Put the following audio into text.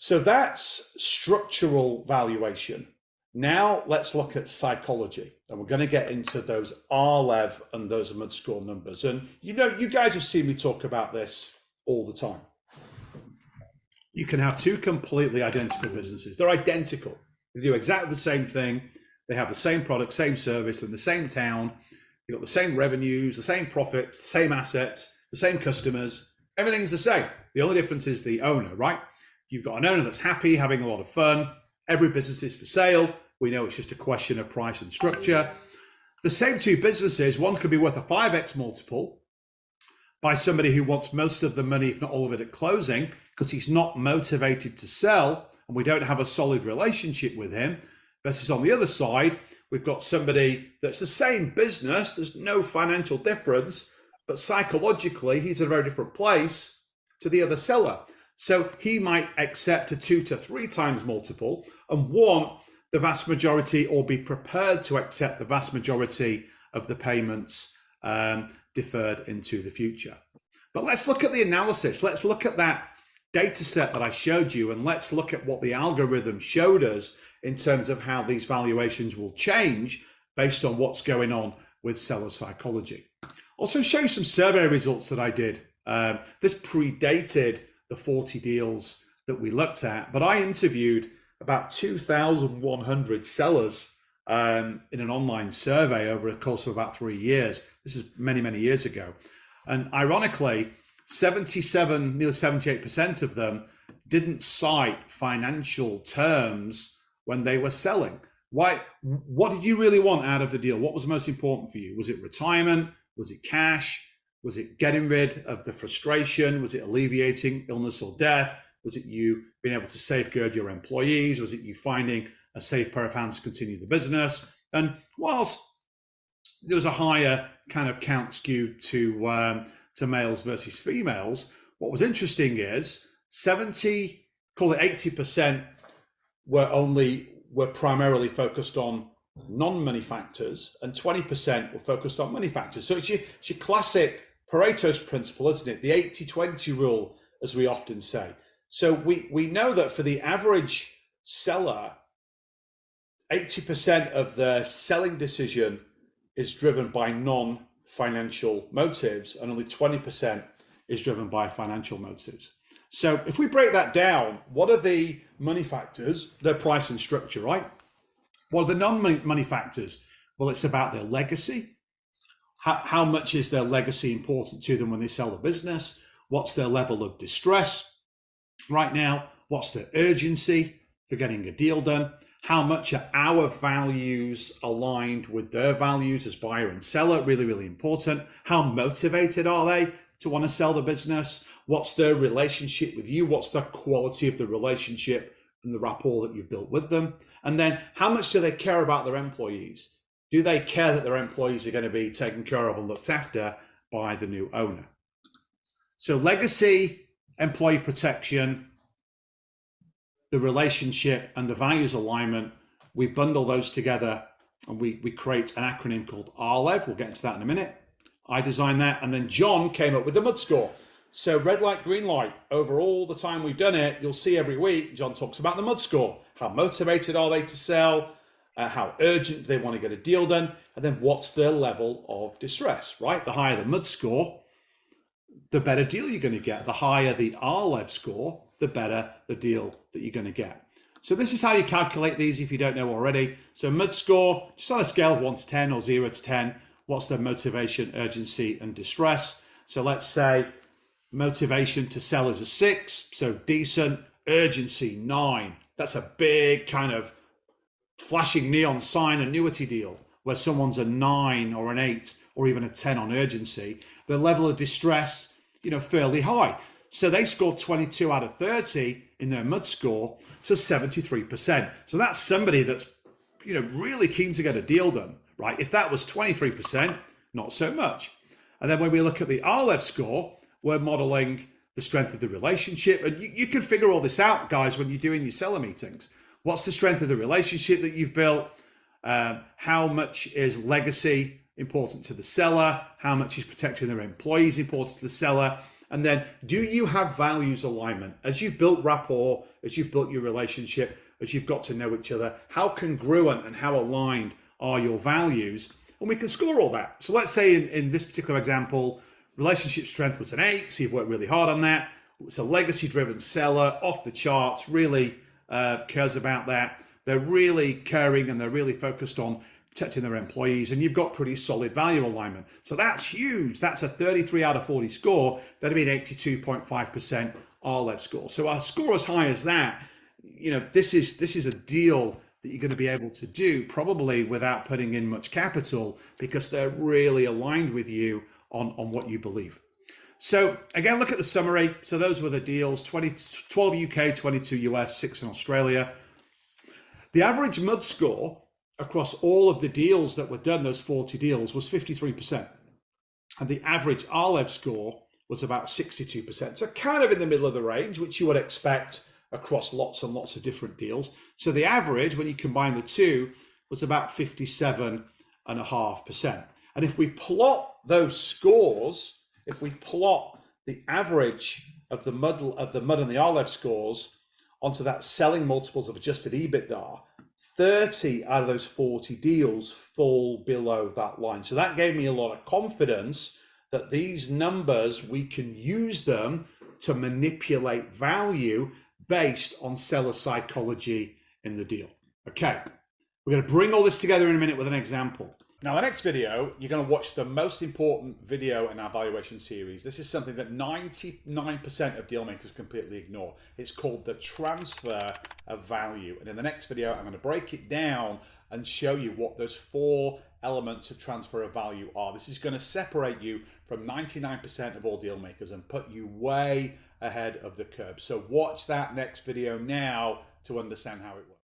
So that's structural valuation. Now let's look at psychology, and we're going to get into those RLEV and those mid-score numbers. And you guys have seen me talk about this all the time. You can have two completely identical businesses. They're identical. They do exactly the same thing. They have the same product, same service, they're in the same town. They've got the same revenues, the same profits, the same assets, the same customers. Everything's the same. The only difference is the owner, right? You've got an owner that's happy, having a lot of fun. Every business is for sale. We know it's just a question of price and structure. The same two businesses, one could be worth a 5x multiple by somebody who wants most of the money, if not all of it, at closing, because he's not motivated to sell and we don't have a solid relationship with him. Versus on the other side, we've got somebody that's the same business, there's no financial difference, but psychologically, he's in a very different place to the other seller. So he might accept a 2 to 3 times multiple and want the vast majority, or be prepared to accept the vast majority of the payments deferred into the future. But let's look at the analysis. Let's look at that data set that I showed you, and let's look at what the algorithm showed us in terms of how these valuations will change based on what's going on with seller psychology. Also show you some survey results that I did. This predated the 40 deals that we looked at, but I interviewed about 2,100 sellers in an online survey over a course of about 3 years. This is many, many years ago. And ironically, 77, nearly 78% of them didn't cite financial terms when they were selling. Why? What did you really want out of the deal? What was most important for you? Was it retirement? Was it cash? Was it getting rid of the frustration? Was it alleviating illness or death? Was it you being able to safeguard your employees? Was it you finding a safe pair of hands to continue the business? And whilst there was a higher kind of count skewed to males versus females, what was interesting is 70, call it 80%, were primarily focused on non-money factors, and 20% were focused on money factors. So it's your classic Pareto's principle, isn't it? The 80-20 rule, as we often say. So we know that for the average seller, 80% of their selling decision is driven by non-financial motives, and only 20% is driven by financial motives. So if we break that down, what are the money factors? Their price and structure, right? What are the non-money factors? Well, it's about their legacy. How much is their legacy important to them when they sell the business? What's their level of distress right now? What's the urgency for getting a deal done? How much are our values aligned with their values as buyer and seller? Really, really important. How motivated are they to want to sell the business? What's their relationship with you? What's the quality of the relationship and the rapport that you've built with them? And then how much do they care about their employees? Do they care that their employees are going to be taken care of and looked after by the new owner? So legacy, employee protection, the relationship, and the values alignment, we bundle those together and we create an acronym called RLEV. We'll get into that in a minute. I designed that, and then John came up with the MUD score. So red light, green light, over all the time we've done it, you'll see every week, John talks about the MUD score. How motivated are they to sell? How urgent they want to get a deal done? And then what's their level of distress, right? The higher the MUD score, the better deal you're going to get. The higher the RLEV score, the better the deal that you're going to get. So this is how you calculate these if you don't know already. So MUD score, just on a scale of 1 to 10 or 0 to 10, what's their motivation, urgency, and distress? So let's say motivation to sell is a 6, so decent. Urgency, 9. That's a big kind of flashing neon sign annuity deal where someone's a 9 or an 8 or even a 10 on urgency. The level of distress, fairly high. So they scored 22 out of 30 in their MUD score, so 73%. So that's somebody that's, really keen to get a deal done, right? If that was 23%, not so much. And then when we look at the RLEV score, we're modeling the strength of the relationship. And you can figure all this out, guys, when you're doing your seller meetings. What's the strength of the relationship that you've built? How much is legacy important to the seller? How much is protecting their employees important to the seller? And then, do you have values alignment? As you've built rapport, as you've built your relationship, as you've got to know each other, how congruent and how aligned are your values? And we can score all that. So let's say in this particular example, relationship strength was an 8, so you've worked really hard on that. It's a legacy-driven seller, off the charts, really cares about that. They're really caring and they're really focused on protecting their employees, and you've got pretty solid value alignment. So that's huge. That's a 33 out of 40 score. That'd be an 82.5% RLEV score. So a score as high as that, you know, this is a deal that you're going to be able to do probably without putting in much capital, because they're really aligned with you on what you believe. So again, look at the summary. So those were the deals: 12 UK, 22 US, 6 in Australia. The average MUD score across all of the deals that were done, those 40 deals, was 53%. And the average RLEV score was about 62%. So kind of in the middle of the range, which you would expect across lots and lots of different deals. So the average, when you combine the two, was about 57.5%. And if we plot those scores, if we plot the average of the MUD and the RLEV scores onto that selling multiples of adjusted EBITDA, 30 out of those 40 deals fall below that line. So that gave me a lot of confidence that these numbers, we can use them to manipulate value based on seller psychology in the deal. Okay, we're going to bring all this together in a minute with an example. Now, the next video, you're going to watch the most important video in our valuation series. This is something that 99% of deal makers completely ignore. It's called the transfer of value. And in the next video, I'm going to break it down and show you what those 4 elements of transfer of value are. This is going to separate you from 99% of all deal makers and put you way ahead of the curve. So watch that next video now to understand how it works.